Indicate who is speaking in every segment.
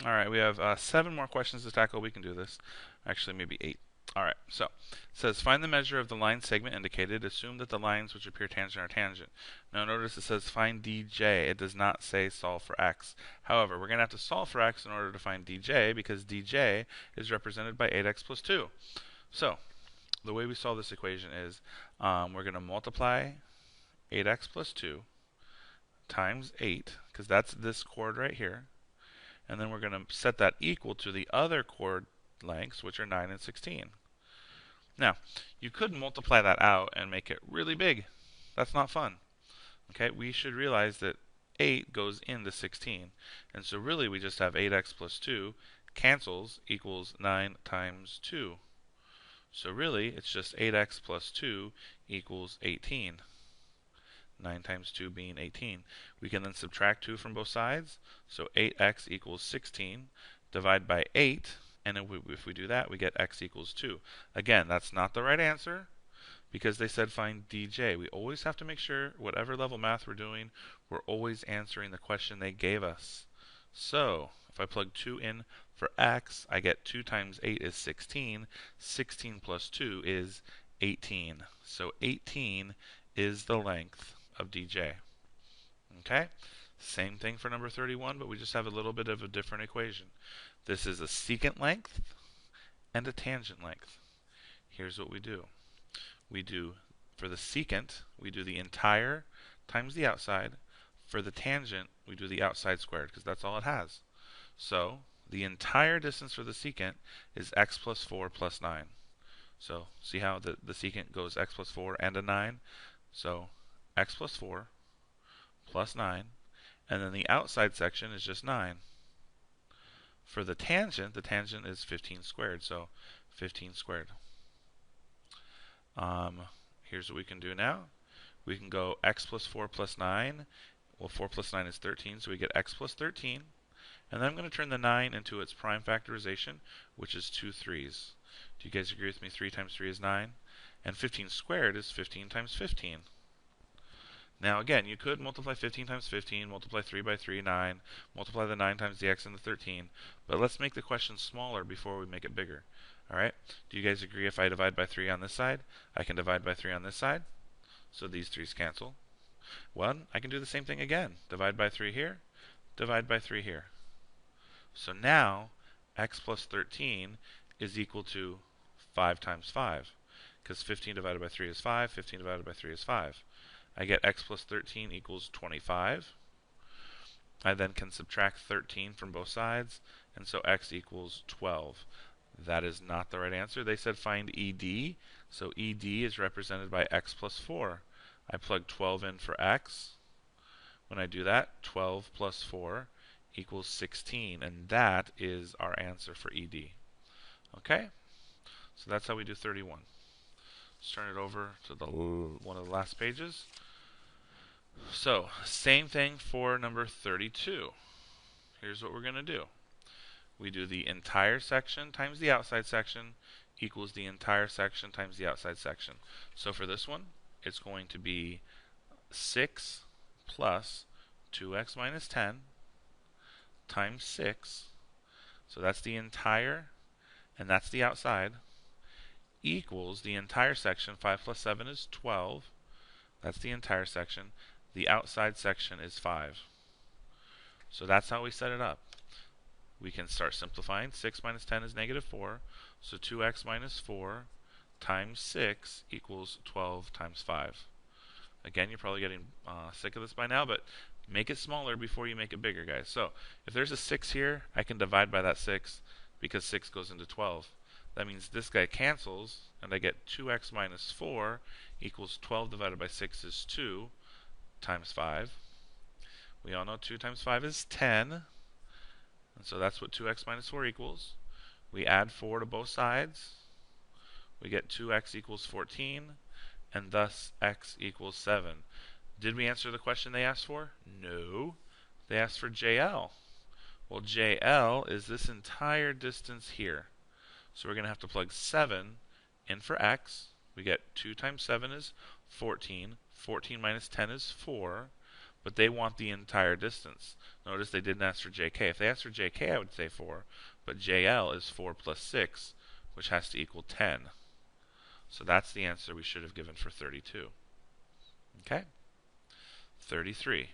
Speaker 1: All right, we have 7 more questions to tackle. We can do this. Actually, maybe 8. All right, so it says find the measure of the line segment indicated. Assume that the lines which appear tangent are tangent. Now notice it says find dj. It does not say solve for x. However, we're going to have to solve for x in order to find dj because dj is represented by 8x plus 2. So the way we solve this equation is we're going to multiply 8x plus 2 times 8, because that's this chord right here. And then we're going to set that equal to the other chord lengths, which are 9 and 16. Now, you could multiply that out and make it really big. That's not fun. Okay, we should realize that 8 goes into 16. And so really we just have 8x plus 2 cancels equals 9 times 2. So really it's just 8x plus 2 equals 18. 9 times 2 being 18. We can then subtract 2 from both sides. So 8x equals 16. Divide by 8. And if we do that, we get x equals 2. Again, that's not the right answer because they said find dj. We always have to make sure, whatever level math we're doing, we're always answering the question they gave us. So if I plug 2 in for x, I get 2 times 8 is 16. 16 plus 2 is 18. So 18 is the length of dj. Okay? Same thing for number 31, but we just have a little bit of a different equation. This is a secant length and a tangent length. Here's what we do. We do, for the secant, we do the entire times the outside. For the tangent, we do the outside squared, because that's all it has. So the entire distance for the secant is x plus 4 plus 9. So see how the secant goes x plus 4 and a 9? So x plus 4 plus 9, and then the outside section is just 9. For the tangent is 15 squared, so 15 squared. Here's what we can do now. We can go x plus 4 plus 9. Well, 4 plus 9 is 13, so we get x plus 13. And then I'm going to turn the 9 into its prime factorization, which is 2 3's. Do you guys agree with me? 3 times 3 is 9. And 15 squared is 15 times 15. Now again, you could multiply 15 times 15, multiply 3 by 3, 9, multiply the 9 times the x and the 13, but let's make the question smaller before we make it bigger. Alright, do you guys agree if I divide by 3 on this side, I can divide by 3 on this side? So these 3's cancel. Well, I can do the same thing again. Divide by 3 here, divide by 3 here. So now, x plus 13 is equal to 5 times 5, because 15 divided by 3 is 5, 15 divided by 3 is 5. I get x plus 13 equals 25. I then can subtract 13 from both sides, and so x equals 12. That is not the right answer. They said find ED, so ED is represented by x plus 4. I plug 12 in for x. When I do that, 12 plus 4 equals 16, and that is our answer for ED. Okay? So that's how we do 31. Let's turn it over to one of the last pages. So, same thing for number 32. Here's what we're going to do. We do the entire section times the outside section equals the entire section times the outside section. So for this one, it's going to be 6 plus 2x minus 10 times 6. So that's the entire, and that's the outside, equals the entire section. 5 plus 7 is 12. That's the entire section. The outside section is 5. So that's how we set it up. We can start simplifying. 6 minus 10 is negative 4. So 2x minus 4 times 6 equals 12 times 5. Again, you're probably getting sick of this by now, but make it smaller before you make it bigger, guys. So if there's a 6 here, I can divide by that 6 because 6 goes into 12. That means this guy cancels, and I get 2x minus 4 equals 12 divided by 6 is 2 times 5. We all know 2 times 5 is 10. And so that's what 2x minus 4 equals. We add 4 to both sides. We get 2x equals 14, and thus x equals 7. Did we answer the question they asked for? No. They asked for JL. Well, JL is this entire distance here. So we're going to have to plug 7 in for x. We get 2 times 7 is 14. 14 minus 10 is 4. but they want the entire distance. Notice they didn't ask for JK. If they asked for JK, I would say 4, but JL is 4 plus 6, which has to equal 10. So that's the answer we should have given for 32. Okay? 33.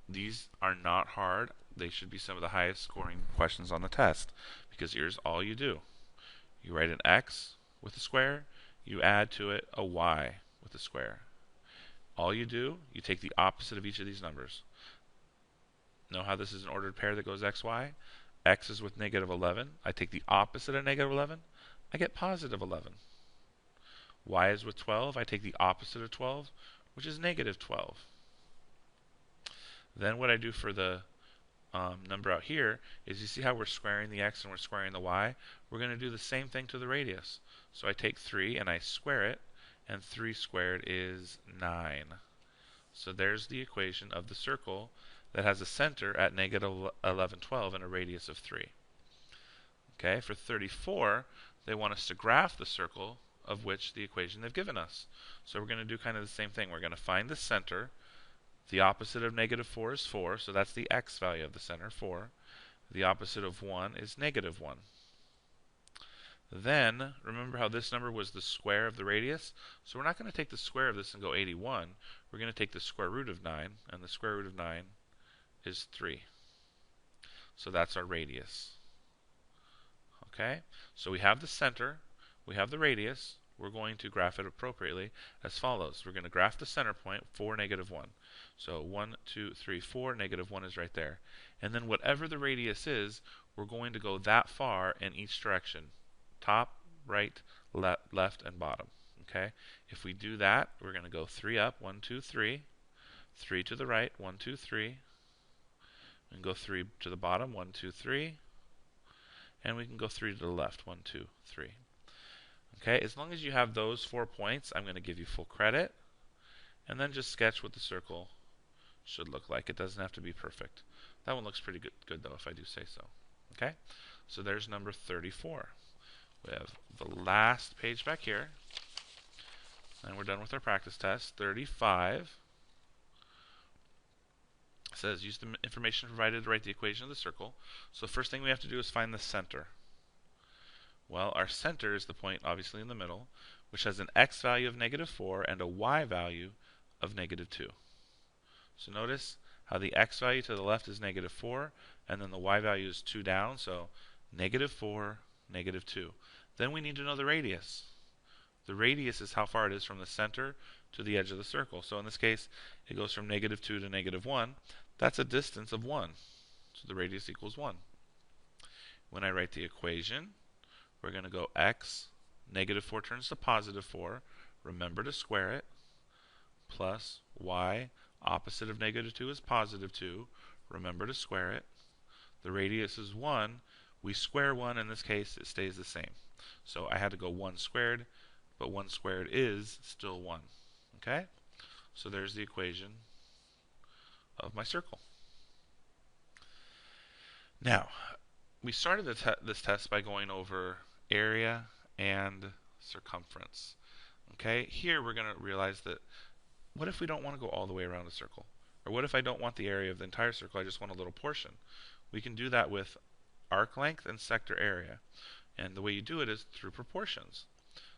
Speaker 1: These are not hard. They should be some of the highest scoring questions on the test, because here's all you do. You write an x with a square, you add to it a y with a square. All you do, you take the opposite of each of these numbers. Know how this is an ordered pair that goes x, y? X is with negative 11. I take the opposite of negative 11. I get positive 11. Y is with 12. I take the opposite of 12, which is negative 12. Then what I do for the number out here is, you see how we're squaring the x and we're squaring the y? We're going to do the same thing to the radius. So I take 3 and I square it, and 3 squared is 9. So there's the equation of the circle that has a center at negative 11, 12 and a radius of 3. Okay, for 34, they want us to graph the circle of which the equation they've given us. So we're going to do kind of the same thing. We're going to find the center. The opposite of negative 4 is 4, so that's the x value of the center, 4. The opposite of 1 is negative 1. Then, remember how this number was the square of the radius? So we're not going to take the square of this and go 81. We're going to take the square root of 9, and the square root of 9 is 3. So that's our radius. Okay? So we have the center, we have the radius. We're going to graph it appropriately as follows. We're going to graph the center point, 4, negative 1. So 1, 2, 3, 4, negative 1 is right there. And then whatever the radius is, we're going to go that far in each direction. Top, right, left, and bottom. Okay? If we do that, we're going to go 3 up, 1, 2, 3. 3 to the right, 1, 2, 3. And go 3 to the bottom, 1, 2, 3. And we can go 3 to the left, 1, 2, 3. Okay, as long as you have those 4 points, I'm going to give you full credit. And then just sketch what the circle should look like. It doesn't have to be perfect. That one looks pretty good though, if I do say so. Okay, so there's number 34. We have the last page back here. And we're done with our practice test. 35 says, use the information provided to write the equation of the circle. So first thing we have to do is find the center. Well, our center is the point obviously in the middle, which has an x value of negative 4 and a y value of negative 2. So notice how the x value to the left is negative 4, and then the y value is 2 down, so negative 4, negative 2. Then we need to know the radius. The radius is how far it is from the center to the edge of the circle. So in this case, it goes from negative 2 to negative 1. That's a distance of 1. So the radius equals 1. When I write the equation, we're going to go x, negative 4 turns to positive 4. Remember to square it. Plus y, opposite of negative 2 is positive 2. Remember to square it. The radius is 1. We square 1. In this case, it stays the same. So I had to go 1 squared, but 1 squared is still 1. Okay? So there's the equation of my circle. Now, we started this test by going over area and circumference. Okay? Here we're going to realize that, what if we don't want to go all the way around a circle? Or what if I don't want the area of the entire circle, I just want a little portion? We can do that with arc length and sector area. And the way you do it is through proportions.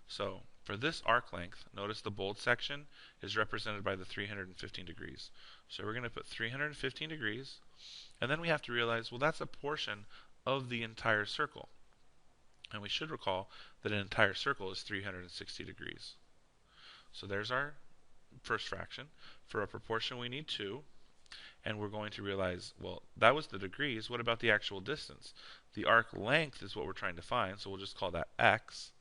Speaker 1: So for this arc length, notice the bold section is represented by the 315 degrees. So we're going to put 315 degrees, and then we have to realize, well, that's a portion of the entire circle. And we should recall that an entire circle is 360 degrees. So there's our first fraction. For a proportion, we need 2. And we're going to realize, well, that was the degrees. What about the actual distance? The arc length is what we're trying to find, so we'll just call that x.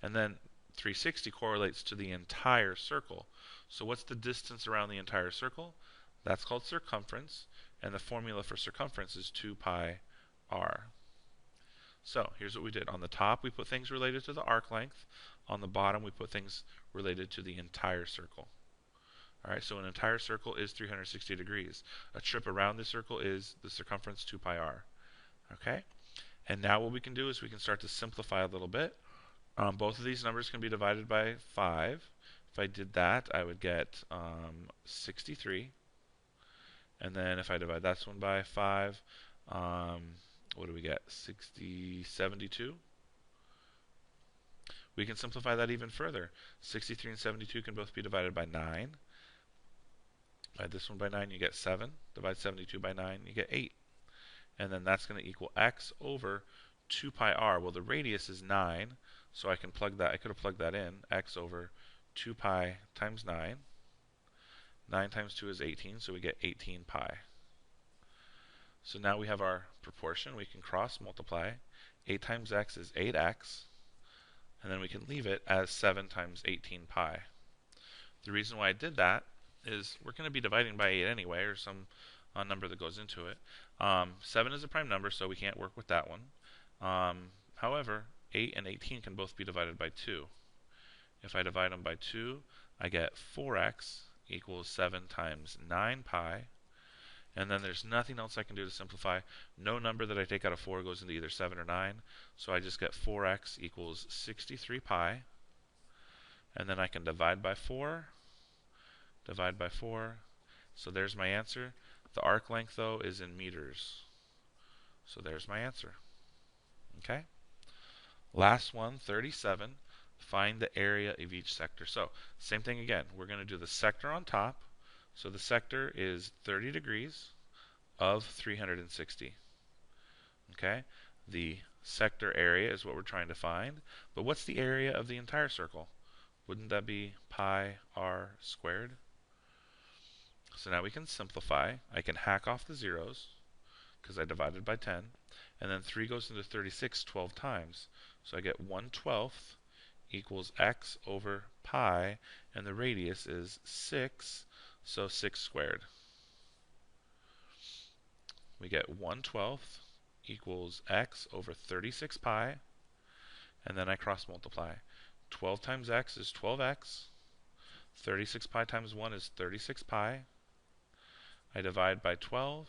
Speaker 1: And then 360 correlates to the entire circle. So what's the distance around the entire circle? That's called circumference. And the formula for circumference is 2 pi r. So here's what we did. On the top, we put things related to the arc length. On the bottom, we put things related to the entire circle. Alright, so an entire circle is 360 degrees. A trip around the circle is the circumference 2 pi r. Okay? And now what we can do is we can start to simplify a little bit. Both of these numbers can be divided by 5. If I did that, I would get 63. And then if I divide that one by 5, what do we get? 72. We can simplify that even further. 63 and 72 can both be divided by 9. Divide this one by 9, you get 7. Divide 72 by 9, you get 8. And then that's going to equal x over 2 pi r. Well, the radius is 9, so I can plug that. I could have plugged that in. X over 2 pi times 9. 9 times 2 is 18, so we get 18 pi. So now we have our proportion. We can cross multiply. 8 times x is 8x. And then we can leave it as 7 times 18 pi. The reason why I did that is we're going to be dividing by 8 anyway, or some number that goes into it. 7 is a prime number, so we can't work with that one. However, 8 and 18 can both be divided by 2. If I divide them by 2, I get 4x equals 7 times 9 pi. And then there's nothing else I can do to simplify. No number that I take out of 4 goes into either 7 or 9. So I just get 4x equals 63 pi. And then I can divide by 4. Divide by 4. So there's my answer. The arc length, though, is in meters. So there's my answer. Okay? Last one, 37. Find the area of each sector. So same thing again. We're going to do the sector on top. So the sector is 30 degrees of 360. Okay? The sector area is what we're trying to find. But what's the area of the entire circle? Wouldn't that be pi r squared? So now we can simplify. I can hack off the zeros because I divided by 10. And then 3 goes into 36 12 times. So I get 1/12 equals x over pi, and the radius is 6, so 6 squared. We get 1/12 equals x over 36 pi, and then I cross multiply. 12 times x is 12x. 36 pi times 1 is 36 pi. I divide by 12.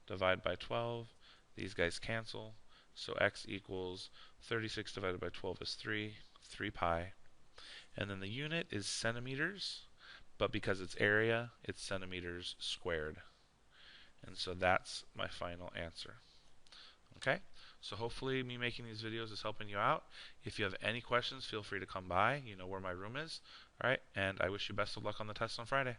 Speaker 1: Divide by 12. These guys cancel. So x equals 36 divided by 12 is 3 pi. And then the unit is centimeters, but because it's area, it's centimeters squared. And so that's my final answer. Okay? So hopefully me making these videos is helping you out. If you have any questions, feel free to come by. You know where my room is. All right? And I wish you best of luck on the test on Friday.